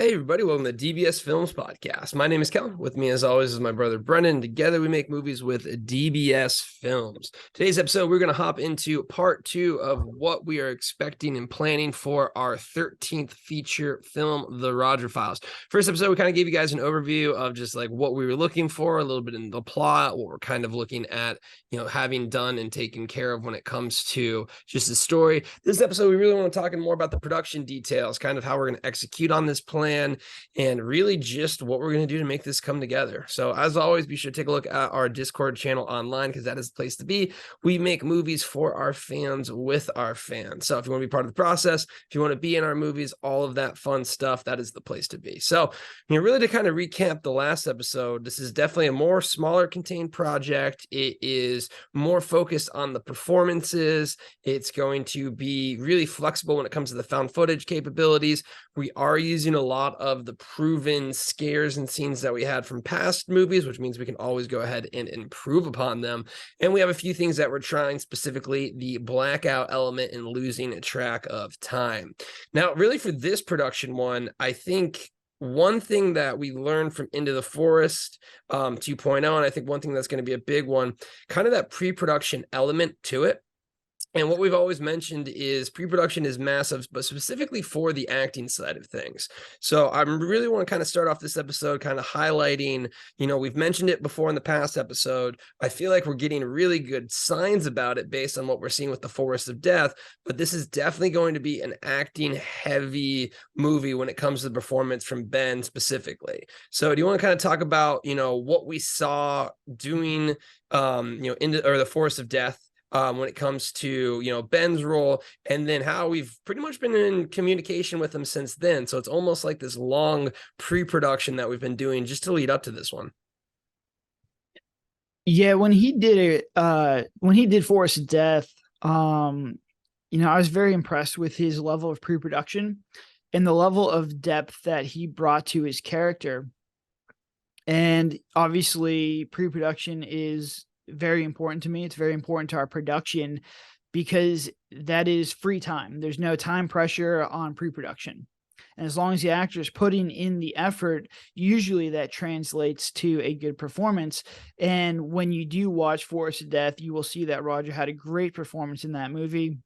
Hey everybody, welcome to DBS Films Podcast. My name is Kellen. With me as always is my brother Brendan. Together we make movies with DBS Films. Today's episode, we're going to hop into part 2 of what we are expecting and planning for our 13th feature film, The Roger Files. First episode, we kind of gave you guys an overview of just like what we were looking for, a little bit in the plot, what we're kind of looking at, having done and taken care of when it comes to just the story. This episode, we really want to talk more about the production details, kind of how we're going to execute on this plan, and really just what we're going to do to make this come together. So as always, be sure to take a look at our Discord channel online, because that is the place to be. We make movies for our fans with our fans. So if you want to be part of the process, if you want to be in our movies, all of that fun stuff, that is the place to be. So, really to kind of recap the last episode, this is definitely a more smaller contained project. It is more focused on the performances. It's going to be really flexible when it comes to the found footage capabilities. We are using a lot of the proven scares and scenes that we had from past movies, which means we can always go ahead and improve upon them. And we have a few things that we're trying, specifically the blackout element and losing track of time. Now, really for this production one, I think one thing that we learned from Into the Forest 2.0, and I think one thing that's going to be a big one, kind of that pre-production element to it. And what we've always mentioned is pre-production is massive, but specifically for the acting side of things. So I really want to kind of start off this episode kind of highlighting, we've mentioned it before in the past episode. I feel like we're getting really good signs about it based on what we're seeing with The Forest of Death, but this is definitely going to be an acting heavy movie when it comes to the performance from Ben specifically. So do you want to kind of talk about, what we saw doing, into The Forest of Death, when it comes to, Ben's role, and then how we've pretty much been in communication with him since then. So it's almost like this long pre-production that we've been doing just to lead up to this one. Yeah, when he did it, when he did Forest of Death, I was very impressed with his level of pre-production and the level of depth that he brought to his character. And obviously, pre-production is very important to me. It's very important to our production because that is free time. There's no time pressure on pre-production. And as long as the actor is putting in the effort, usually that translates to a good performance. And when you do watch Forest of Death, you will see that Roger had a great performance in that movie.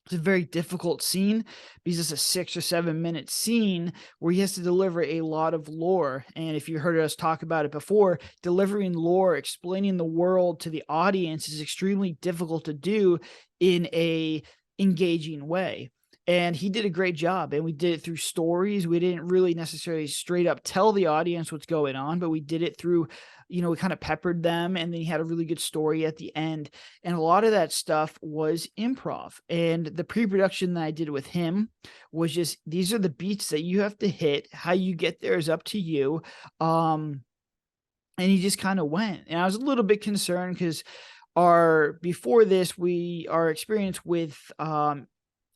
It's a very difficult scene because it's a 6 or 7 minute scene where he has to deliver a lot of lore. And if you heard us talk about it before, delivering lore, explaining the world to the audience is extremely difficult to do in a engaging way. And he did a great job, and we did it through stories. We didn't really necessarily straight up tell the audience what's going on, but we did it through, we kind of peppered them, and then he had a really good story at the end. And a lot of that stuff was improv. And the pre-production that I did with him was just, these are the beats that you have to hit. How you get there is up to you. And he just kind of went. And I was a little bit concerned because before this, our experience with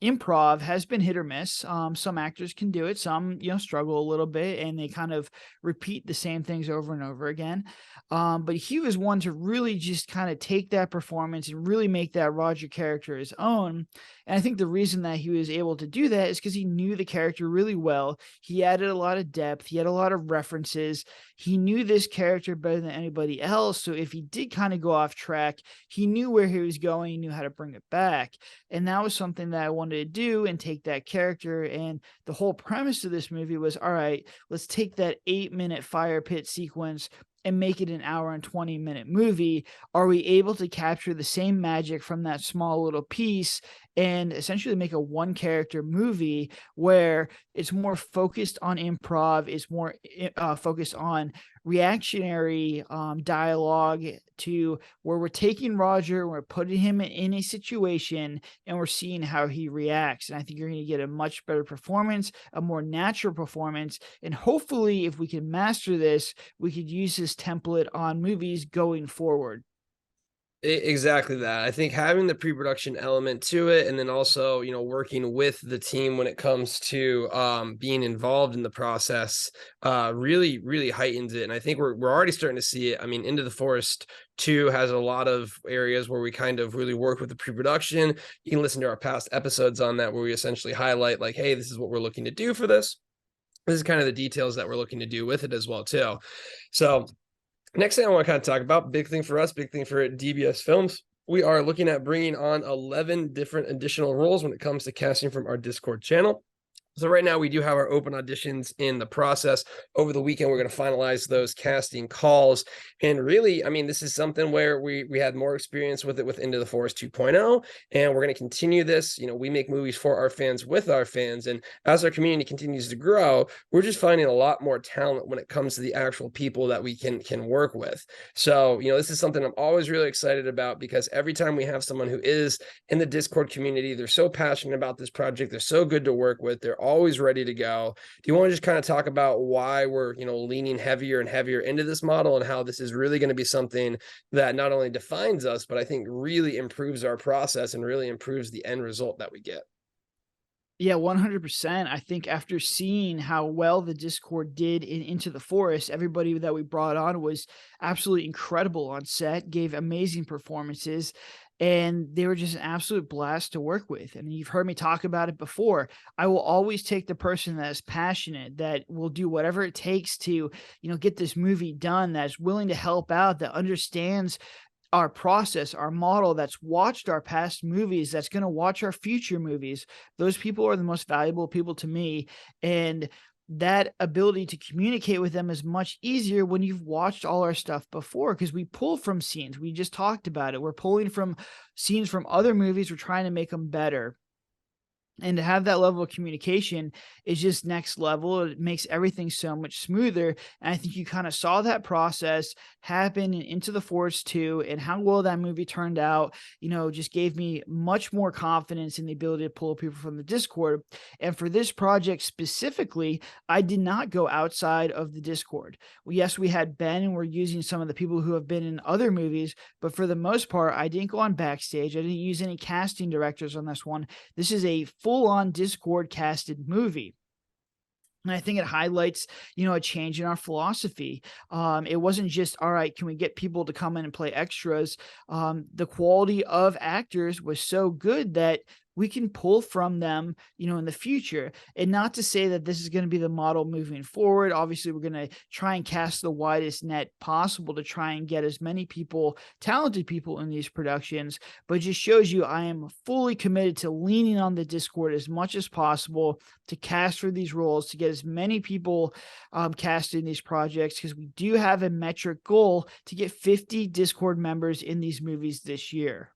improv has been hit or miss. Some actors can do it, some struggle a little bit, and they kind of repeat the same things over and over again. But he was one to really just kind of take that performance and really make that Roger character his own. And I think the reason that he was able to do that is because he knew the character really well. He added a lot of depth. He had a lot of references. He knew this character better than anybody else. So if he did kind of go off track, he knew where he was going. He knew how to bring it back. And that was something that I wanted to do and take that character. And the whole premise of this movie was, all right, let's take that 8-minute fire pit sequence and make it an hour and 20-minute movie. Are we able to capture the same magic from that small little piece and essentially make a one character movie where it's more focused on improv, it's more focused on reactionary dialogue, to where we're taking Roger, we're putting him in a situation, and we're seeing how he reacts. And I think you're going to get a much better performance, a more natural performance. And hopefully, if we can master this, we could use this template on movies going forward. Exactly that. I think having the pre-production element to it, and then also, working with the team when it comes to being involved in the process, really, really heightens it. And I think we're already starting to see it. I mean, Into the Forest 2 has a lot of areas where we kind of really work with the pre-production. You can listen to our past episodes on that, where we essentially highlight like, hey, this is what we're looking to do for this. this is kind of the details that we're looking to do with it as well too. So next thing I want to kind of talk about, big thing for us, big thing for DBS Films. We are looking at bringing on 11 different additional roles when it comes to casting from our Discord channel. So right now we do have our open auditions in the process. Over the weekend, we're going to finalize those casting calls. And really, I mean, this is something where we had more experience with it with Into the Forest 2.0, and we're going to continue this. You know, we make movies for our fans with our fans. And as our community continues to grow, we're just finding a lot more talent when it comes to the actual people that we can work with. So, you know, this is something I'm always really excited about, because every time we have someone who is in the Discord community, they're so passionate about this project. They're so good to work with. They're always ready to go. Do you want to just kind of talk about why we're, you know, leaning heavier and heavier into this model, and how this is really going to be something that not only defines us, but I think really improves our process and really improves the end result that we get? Yeah, 100%. I think after seeing how well the Discord did in Into the Forest, everybody that we brought on was absolutely incredible on set, gave amazing performances, and they were just an absolute blast to work with. And you've heard me talk about it before. I will always take the person that is passionate, that will do whatever it takes to, get this movie done, that's willing to help out, that understands our process, our model, that's watched our past movies, that's going to watch our future movies. Those people are the most valuable people to me. And that ability to communicate with them is much easier when you've watched all our stuff before, because we pull from scenes. We just talked about it. We're pulling from scenes from other movies. We're trying to make them better. And to have that level of communication is just next level. It makes everything so much smoother. And I think you kind of saw that process happen in Into the Forest 2, and how well that movie turned out, just gave me much more confidence in the ability to pull people from the Discord. And for this project specifically, I did not go outside of the Discord. Well, yes, we had Ben, and we're using some of the people who have been in other movies, but for the most part, I didn't go on Backstage. I didn't use any casting directors on this one. This is a full-on Discord casted movie. And I think it highlights, a change in our philosophy. It wasn't just, all right, can we get people to come in and play extras? The quality of actors was so good that we can pull from them, in the future. And not to say that this is going to be the model moving forward. Obviously, we're going to try and cast the widest net possible to try and get as many people, talented people in these productions, but it just shows you I am fully committed to leaning on the Discord as much as possible to cast for these roles, to get as many people cast in these projects, because we do have a metric goal to get 50 Discord members in these movies this year.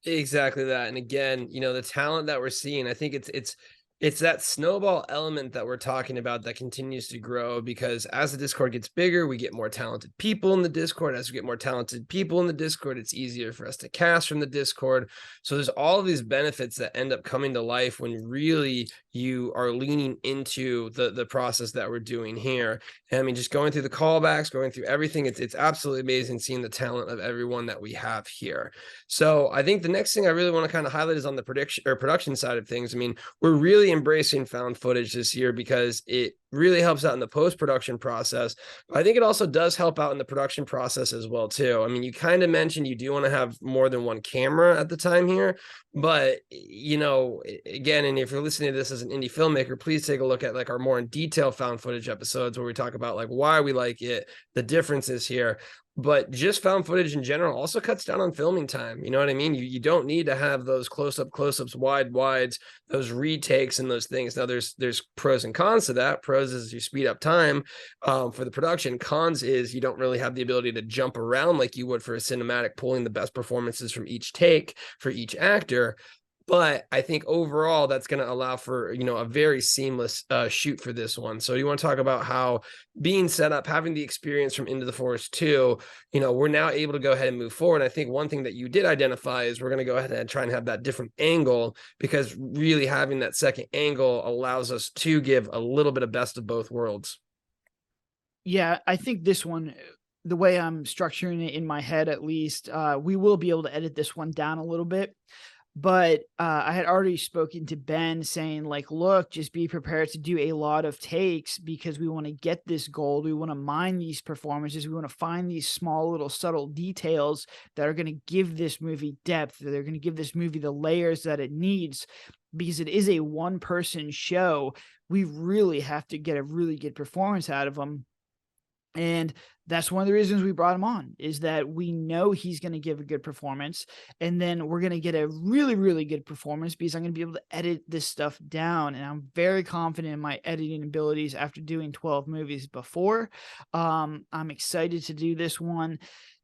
Exactly that. And again, the talent that we're seeing, I think it's that snowball element that we're talking about that continues to grow, because as the Discord gets bigger, we get more talented people in the Discord. As we get more talented people in the Discord, it's easier for us to cast from the Discord. So there's all of these benefits that end up coming to life when really you are leaning into the process that we're doing here. And I mean, just going through the callbacks, going through everything, it's absolutely amazing seeing the talent of everyone that we have here. So I think the next thing I really want to kind of highlight is on the production side of things. I mean, we're really embracing found footage this year because it really helps out in the post-production process. But I think it also does help out in the production process as well too. I mean, you kind of mentioned you do want to have more than one camera at the time here, but again, and if you're listening to this as an indie filmmaker, please take a look at like our more in detail found footage episodes where we talk about like why we like it, the differences here. But just found footage in general also cuts down on filming time. You know what I mean? You don't need to have those close-ups, wides, those retakes and those things. Now there's pros and cons to that. Pros is you speed up time for the production. Cons is you don't really have the ability to jump around like you would for a cinematic, pulling the best performances from each take for each actor. But I think overall that's going to allow for, a very seamless shoot for this one. So you want to talk about how being set up, having the experience from Into the Forest 2, we're now able to go ahead and move forward. I think one thing that you did identify is we're going to go ahead and try and have that different angle, because really having that second angle allows us to give a little bit of best of both worlds. Yeah, I think this one, the way I'm structuring it in my head, at least, we will be able to edit this one down a little bit. But I had already spoken to Ben saying like, look, just be prepared to do a lot of takes because we want to get this gold. We want to mine these performances. We want to find these small little subtle details that are going to give this movie depth. They're going to give this movie the layers that it needs, because it is a one-person show. We really have to get a really good performance out of them. And that's one of the reasons we brought him on, is that we know he's going to give a good performance. And then we're going to get a really, really good performance because I'm going to be able to edit this stuff down. And I'm very confident in my editing abilities after doing 12 movies before. I'm excited to do this one.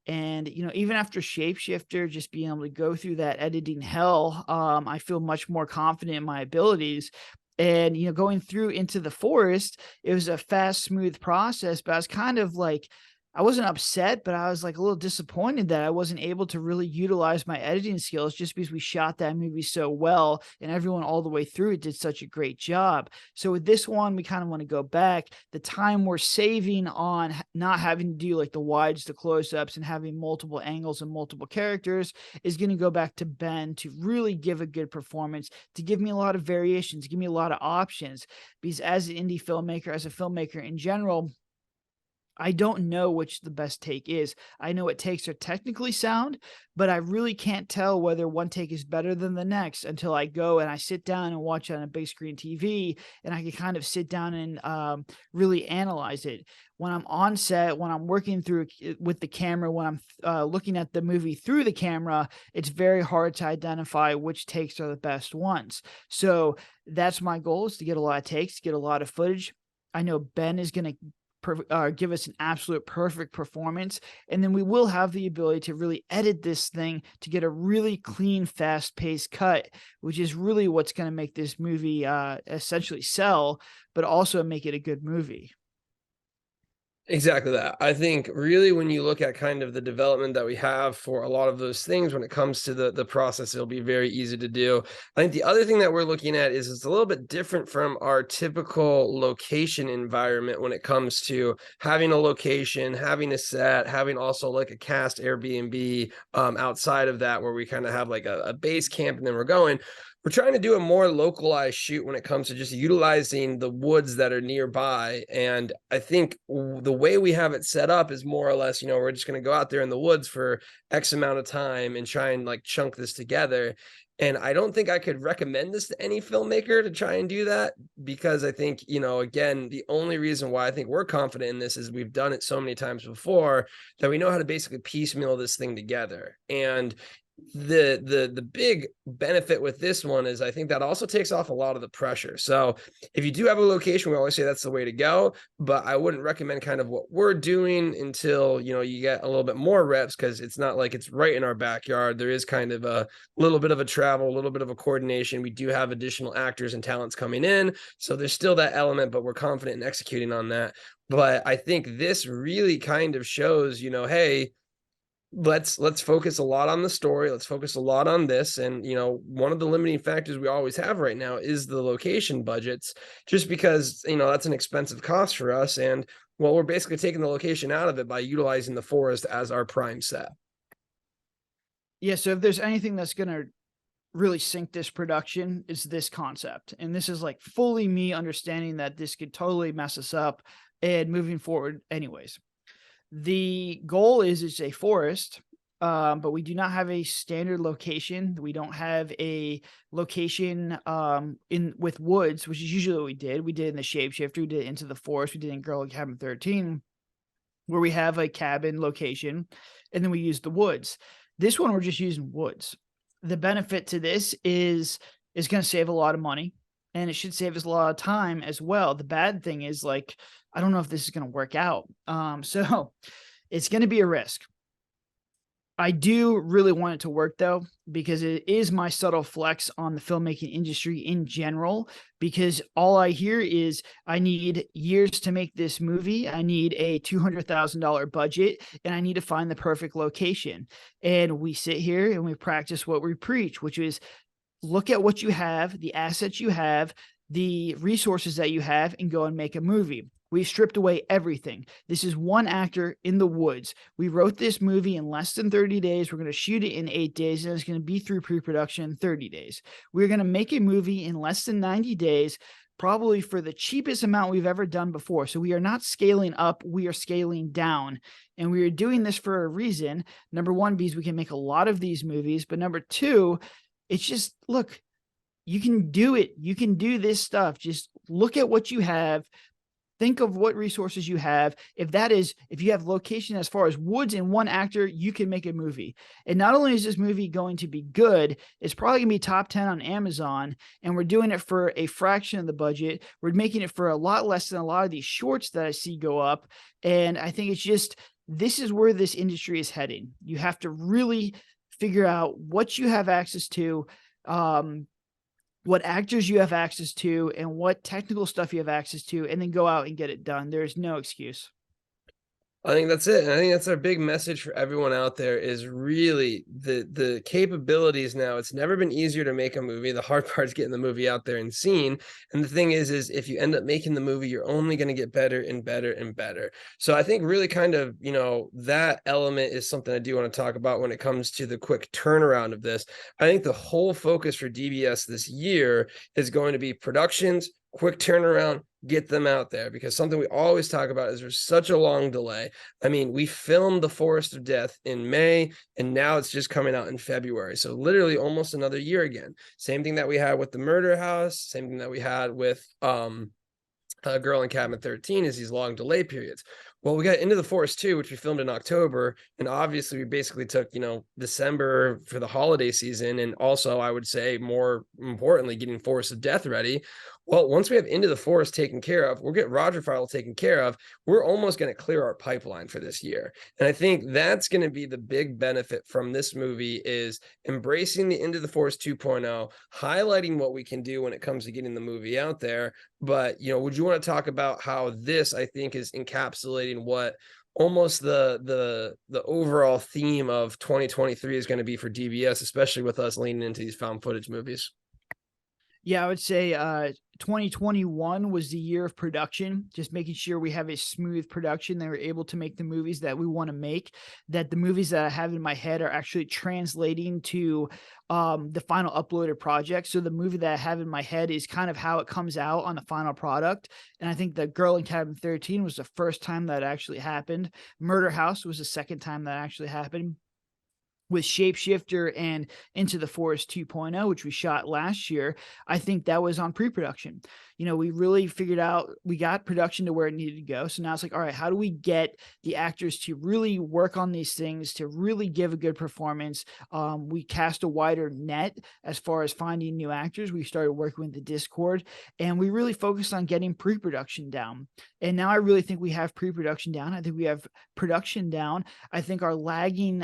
And, you know, even after Shapeshifter, just being able to go through that editing hell, I feel much more confident in my abilities. And, you know, going through Into the Forest, it was a fast, smooth process, but I was kind of like, I wasn't upset, but I was like a little disappointed that I wasn't able to really utilize my editing skills just because we shot that movie so well and everyone all the way through it did such a great job. So with this one, we kind of want to go back. The time we're saving on not having to do like the wides, the close-ups, and having multiple angles and multiple characters is going to go back to Ben to really give a good performance, to give me a lot of variations, to give me a lot of options. Because as an indie filmmaker, as a filmmaker in general, I don't know which the best take is. I know what takes are technically sound, but I really can't tell whether one take is better than the next until I go and I sit down and watch it on a big screen TV, and I can kind of sit down and really analyze it. When I'm on set, when I'm working through with the camera, when I'm looking at the movie through the camera, it's very hard to identify which takes are the best ones. So that's my goal, is to get a lot of takes, get a lot of footage. I know Ben is going to give us an absolute perfect performance, and then we will have the ability to really edit this thing to get a really clean, fast-paced cut, which is really what's going to make this movie essentially sell, but also make it a good movie. Exactly that. I think really when you look at kind of the development that we have for a lot of those things, when it comes to the process, it'll be very easy to do. I think the other thing that we're looking at is it's a little bit different from our typical location environment when it comes to having a location, having a set, having also like a cast Airbnb outside of that, where we kind of have like a base camp and then we're going. We're trying to do a more localized shoot when it comes to just utilizing the woods that are nearby. And I think the way we have it set up is more or less, you know, we're just going to go out there in the woods for X amount of time and try and like chunk this together. And I don't think I could recommend this to any filmmaker to try and do that, because I think, you know, again, the only reason why I think we're confident in this is we've done it so many times before that we know how to basically piecemeal this thing together. And the big benefit with this one is I think that also takes off a lot of the pressure. So if you do have a location, we always say that's the way to go, but I wouldn't recommend kind of what we're doing until, you know, you get a little bit more reps, because it's not like it's right in our backyard. There is kind of a little bit of a travel, a little bit of a coordination. We do have additional actors and talents coming in, so there's still that element, but we're confident in executing on that. But I think this really kind of shows, you know, hey, let's focus a lot on the story. Let's focus a lot on this. And, you know, one of the limiting factors we always have right now is the location budgets, just because, you know, that's an expensive cost for us. And well, we're basically taking the location out of it by utilizing the forest as our prime set. Yeah. So if there's anything that's going to really sink this production, is this concept. And this is like fully me understanding that this could totally mess us up and moving forward anyways. The goal is it's a forest, but we do not have a standard location. We don't have a location with woods, which is usually what we did. We did in the Shapeshifter, we did Into the Forest, we did in Girl Cabin 13, where we have a cabin location, and then we use the woods. This one, we're just using woods. The benefit to this is it's going to save a lot of money, and it should save us a lot of time as well. The bad thing is, like, I don't know if this is going to work out. So it's going to be a risk. I do really want it to work, though, because it is my subtle flex on the filmmaking industry in general, because all I hear is I need years to make this movie. I need a $200,000 budget, and I need to find the perfect location. And we sit here and we practice what we preach, which is look at what you have, the assets you have, the resources that you have, and go and make a movie. We stripped away everything. This is one actor in the woods. We wrote this movie in less than 30 days. We're going to shoot it in 8 days, and it's going to be through pre-production in 30 days. We're going to make a movie in less than 90 days, probably for the cheapest amount we've ever done before. So we are not scaling up, we are scaling down. And we are doing this for a reason. Number one, because we can make a lot of these movies. But number two, it's just, look, you can do it. You can do this stuff. Just look at what you have. Think of what resources you have. If you have location as far as woods and one actor, you can make a movie. And not only is this movie going to be good, it's probably going to be top 10 on Amazon. And we're doing it for a fraction of the budget. We're making it for a lot less than a lot of these shorts that I see go up. And I think it's just, this is where this industry is heading. You have to really figure out what you have access to, what actors you have access to, and what technical stuff you have access to, and then go out and get it done. There's no excuse. I think that's it. And I think that's our big message for everyone out there is really the capabilities now. It's never been easier to make a movie. The hard part is getting the movie out there and seen. And the thing is if you end up making the movie, you're only going to get better and better and better. So I think really kind of, that element is something I do want to talk about when it comes to the quick turnaround of this. I think the whole focus for DBS this year is going to be productions, quick turnaround, get them out there, because something we always talk about is there's such a long delay. I mean, we filmed The Forest of Death in May, and now it's just coming out in February. So literally almost another year again. Same thing that we had with The Murder House, same thing that we had with Girl in Cabin 13 is these long delay periods. Well, we got Into the Forest 2, which we filmed in October, and obviously we basically took, December for the holiday season, and also I would say more importantly, getting Forest of Death ready. Well, once we have Into the Forest taken care of, we'll get Roger File taken care of. We're almost going to clear our pipeline for this year. And I think that's going to be the big benefit from this movie is embracing the Into the Forest 2.0, highlighting what we can do when it comes to getting the movie out there. But, would you want to talk about how this, I think, is encapsulating what almost the overall theme of 2023 is going to be for DBS, especially with us leaning into these found footage movies? Yeah, I would say 2021 was the year of production, just making sure we have a smooth production, that we're able to make the movies that we want to make, that the movies that I have in my head are actually translating to the final uploaded project. So the movie that I have in my head is kind of how it comes out on the final product. And I think the Girl in Cabin 13 was the first time that actually happened. Murder House was the second time that actually happened. With Shapeshifter and Into the Forest 2.0, which we shot last year, I think that was on pre-production. We really figured out, we got production to where it needed to go. So now it's like, all right, how do we get the actors to really work on these things, to really give a good performance? We cast a wider net as far as finding new actors. We started working with the Discord, and we really focused on getting pre-production down. And now I really think we have pre-production down. I think we have production down. I think our lagging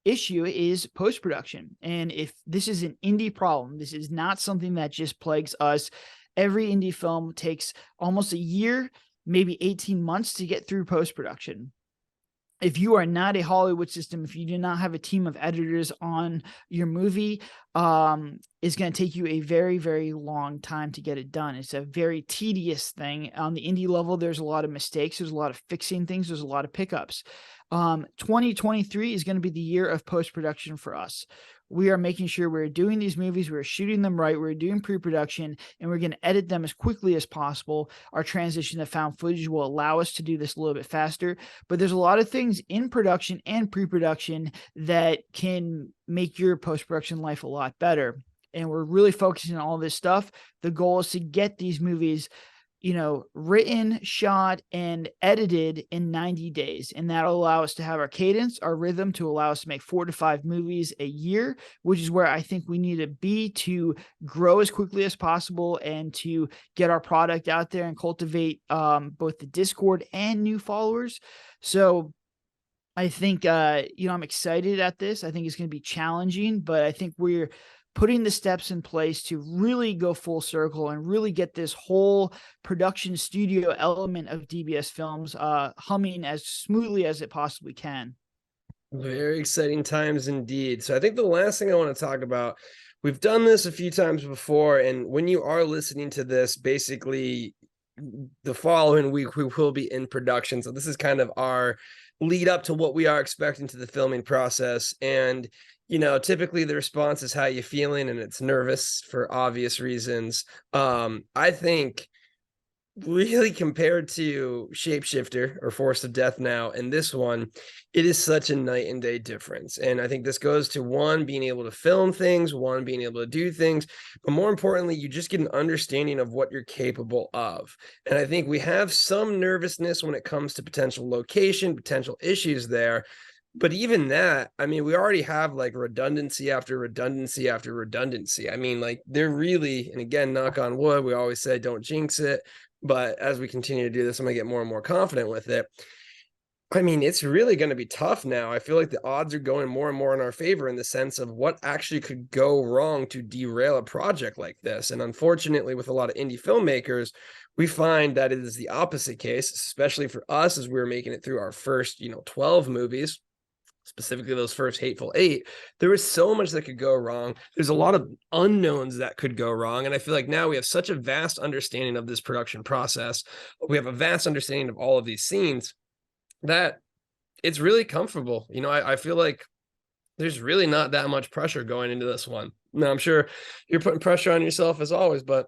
issue is post-production. And if this is an indie problem, this is not something that just plagues us. Every indie film takes almost a year, maybe 18 months to get through post-production. If you are not a Hollywood system, if you do not have a team of editors on your movie, it's going to take you a very, very long time to get it done. It's a very tedious thing. On the indie level, there's a lot of mistakes. There's a lot of fixing things. There's a lot of pickups. 2023 is going to be the year of post-production for us. We are making sure we're doing these movies, we're shooting them right, we're doing pre-production, and we're going to edit them as quickly as possible. Our transition to found footage will allow us to do this a little bit faster, but there's a lot of things in production and pre-production that can make your post-production life a lot better. And we're really focusing on all this stuff. The goal is to get these movies written, shot, and edited in 90 days. And that'll allow us to have our cadence, our rhythm, to allow us to make 4 to 5 movies a year, which is where I think we need to be to grow as quickly as possible and to get our product out there and cultivate both the Discord and new followers. So I think, I'm excited at this. I think it's going to be challenging, but I think we're putting the steps in place to really go full circle and really get this whole production studio element of DBS Films humming as smoothly as it possibly can. Very exciting times indeed. So I think the last thing I want to talk about, we've done this a few times before, and when you are listening to this, basically the following week we will be in production. So this is kind of our lead up to what we are expecting to the filming process. And, you know, typically the response is how you feeling, and it's nervous for obvious reasons. I think really compared to Shapeshifter or Force of Death now and this one, it is such a night and day difference. And I think this goes to one, being able to film things, one, being able to do things, but more importantly, you just get an understanding of what you're capable of. And I think we have some nervousness when it comes to potential location, potential issues there. But even that, I mean, we already have like redundancy after redundancy after redundancy. I mean, like they're really, and again, knock on wood, we always say don't jinx it. But as we continue to do this, I'm going to get more and more confident with it. I mean, it's really going to be tough now. I feel like the odds are going more and more in our favor in the sense of what actually could go wrong to derail a project like this. And unfortunately, with a lot of indie filmmakers, we find that it is the opposite case, especially for us as we were making it through our first, 12 movies, specifically those first Hateful Eight. There was so much that could go wrong. There's a lot of unknowns that could go wrong. And I feel like now we have such a vast understanding of this production process. We have a vast understanding of all of these scenes that it's really comfortable. I feel like there's really not that much pressure going into this one. Now, I'm sure you're putting pressure on yourself as always, but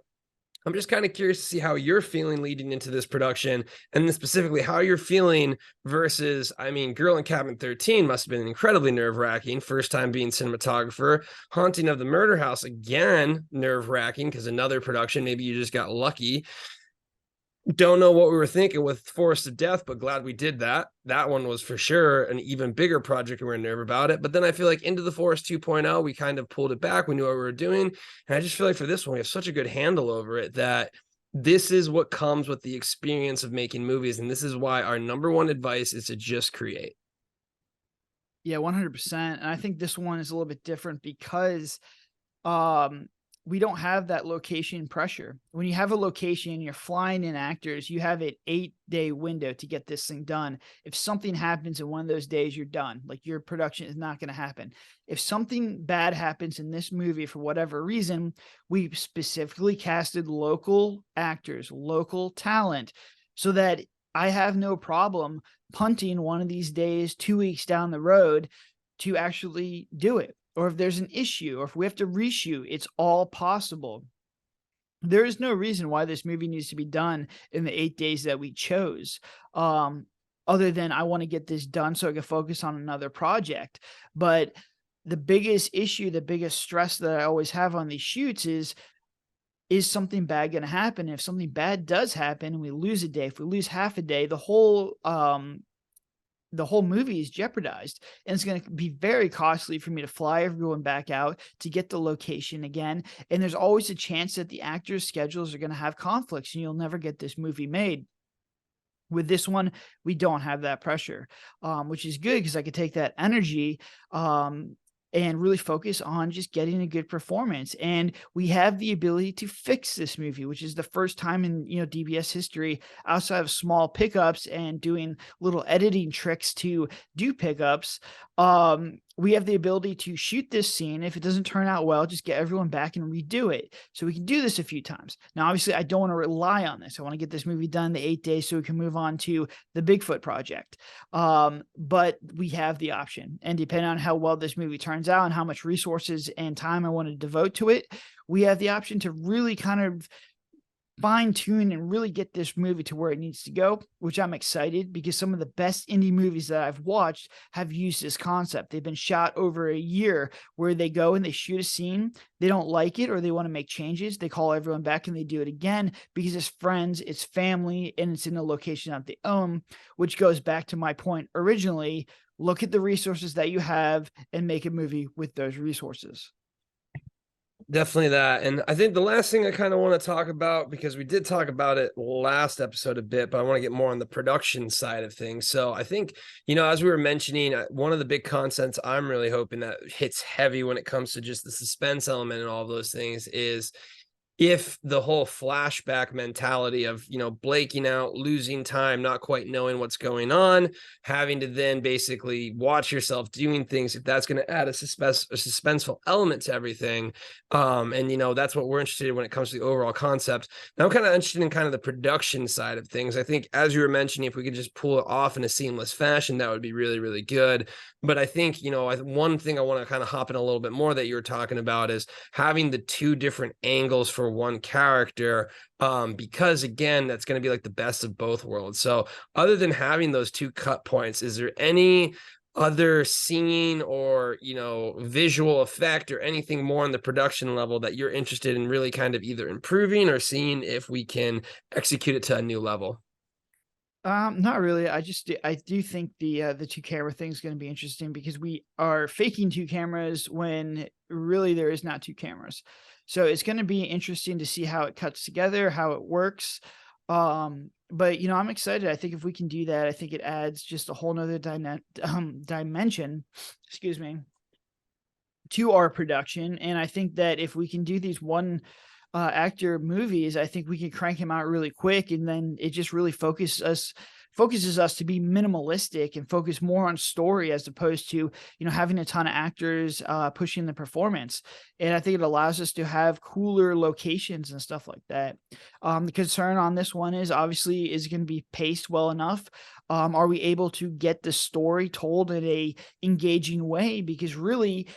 I'm just kind of curious to see how you're feeling leading into this production, and then specifically how you're feeling versus, I mean, Girl in Cabin 13 must have been incredibly nerve-wracking. First time being cinematographer. Haunting of the Murder House, again, nerve-wracking because another production, maybe you just got lucky. Don't know what we were thinking with Forest of Death, but glad we did that. That one was for sure an even bigger project, and we're nervous about it. But then I feel like Into the Forest 2.0, we kind of pulled it back. We knew what we were doing. And I just feel like for this one, we have such a good handle over it that this is what comes with the experience of making movies. And this is why our number one advice is to just create. Yeah, 100%. And I think this one is a little bit different because we don't have that location pressure. When you have a location, you're flying in actors, you have an 8-day window to get this thing done. If something happens in one of those days, you're done. Like your production is not going to happen. If something bad happens in this movie for whatever reason, we specifically casted local actors, local talent, so that I have no problem punting one of these days 2 weeks down the road to actually do it. Or if there's an issue, or if we have to reshoot, it's all possible. There is no reason why this movie needs to be done in the 8 days that we chose, other than I want to get this done so I can focus on another project. But the biggest issue, the biggest stress that I always have on these shoots is something bad going to happen? If something bad does happen and we lose a day, if we lose half a day, the whole movie is jeopardized, and it's going to be very costly for me to fly everyone back out to get the location again. And there's always a chance that the actors' schedules are going to have conflicts and you'll never get this movie made. With this one, we don't have that pressure, which is good because I could take that energy and really focus on just getting a good performance. And we have the ability to fix this movie, which is the first time in, DBS history, outside of small pickups and doing little editing tricks to do pickups. We have the ability to shoot this scene. If it doesn't turn out well, just get everyone back and redo it. So we can do this a few times. Now, obviously, I don't want to rely on this. I want to get this movie done in the 8 days so we can move on to the Bigfoot project. But we have the option. And depending on how well this movie turns out and how much resources and time I want to devote to it, we have the option to really kind of fine tune and really get this movie to where it needs to go, which I'm excited because some of the best indie movies that I've watched have used this concept. They've been shot over a year where they go and they shoot a scene. They don't like it or they want to make changes. They call everyone back and they do it again because it's friends, it's family, and it's in a location that they own, which goes back to my point originally. Look at the resources that you have and make a movie with those resources. Definitely that. And I think the last thing I kind of want to talk about, because we did talk about it last episode a bit, but I want to get more on the production side of things. So I think, as we were mentioning, one of the big concepts I'm really hoping that hits heavy when it comes to just the suspense element and all of those things is if the whole flashback mentality of, you know, blanking out, losing time, not quite knowing what's going on, having to then basically watch yourself doing things, if that's going to add a suspenseful element to everything. And, you know, that's what we're interested in when it comes to the overall concept. Now I'm kind of interested in kind of the production side of things. I think, as you were mentioning, if we could just pull it off in a seamless fashion, that would be really, really good. But I think, you know, one thing I want to kind of hop in a little bit more that you were talking about is having the two different angles for one character, because again, that's going to be like the best of both worlds. So other than having those two cut points, is there any other scene or, you know, visual effect or anything more on the production level that you're interested in really kind of either improving or seeing if we can execute it to a new level? Not really. I do think the two camera thing is going to be interesting because we are faking two cameras when really there is not two cameras. So it's going to be interesting to see how it cuts together, how it works. But you know, I'm excited. I think if we can do that, I think it adds just a whole nother dimension, excuse me, to our production. And I think that if we can do these one actor movies, I think we can crank him out really quick, and then it just really focuses us to be minimalistic and focus more on story as opposed to, you know, having a ton of actors pushing the performance. And I think it allows us to have cooler locations and stuff like that. The concern on this one is obviously, is going to be paced well enough. Are we able to get the story told in a engaging way? Because really,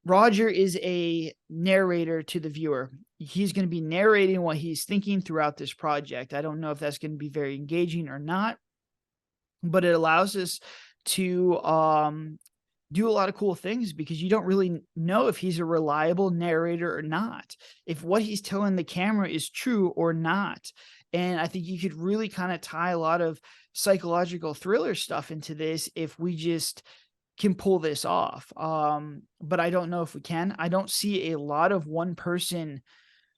Roger is a narrator to the viewer. He's going to be narrating what he's thinking throughout this project. I don't know if that's going to be very engaging or not, but it allows us to do a lot of cool things because you don't really know if he's a reliable narrator or not, if what he's telling the camera is true or not. And I think you could really kind of tie a lot of psychological thriller stuff into this if we just can pull this off. But I don't know if we can. I don't see a lot of one person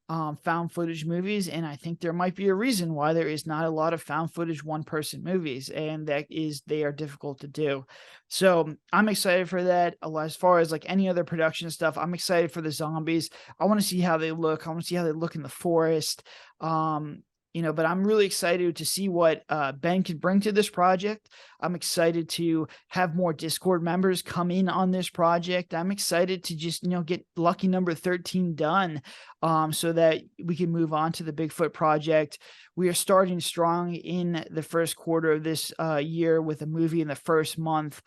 found footage movies, and I think there might be a reason why there is not a lot of found footage one person movies, and that is they are difficult to do. So I'm excited for that. As far as like any other production stuff, I'm excited for the zombies. I want to see how they look. I want to see how they look in the forest. You know, but I'm really excited to see what Ben can bring to this project. I'm excited to have more Discord members come in on this project. I'm excited to just, you know, get lucky number 13 done, so that we can move on to the Bigfoot project. We are starting strong in the first quarter of this year with a movie in the first month.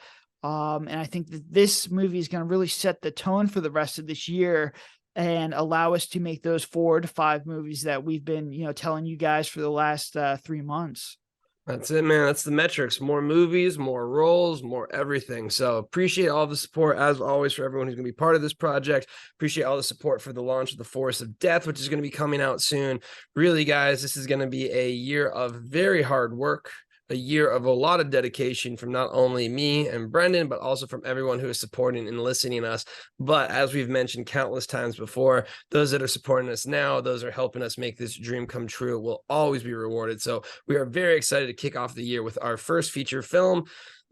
And I think that this movie is going to really set the tone for the rest of this year and allow us to make those 4 to 5 movies that we've been, you know, telling you guys for the last 3 months. That's it, man. That's the metrics. More movies, more roles, more everything. So appreciate all the support, as always, for everyone who's going to be part of this project. Appreciate all the support for the launch of The Forest of Death, which is going to be coming out soon. Really, guys, this is going to be a year of very hard work, a year of a lot of dedication from not only me and Brendan, but also from everyone who is supporting and listening to us. But as we've mentioned countless times before, those that are supporting us now, those are helping us make this dream come true, will always be rewarded. So we are very excited to kick off the year with our first feature film,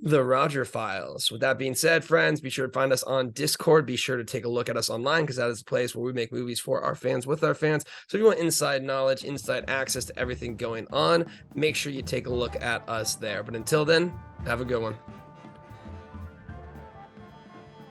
The Roger Files. With that being said, friends, be sure to find us on Discord. Be sure to take a look at us online, because that is a place where we make movies for our fans, with our fans. So if you want inside knowledge, inside access to everything going on, make sure you take a look at us there. But until then, have a good one.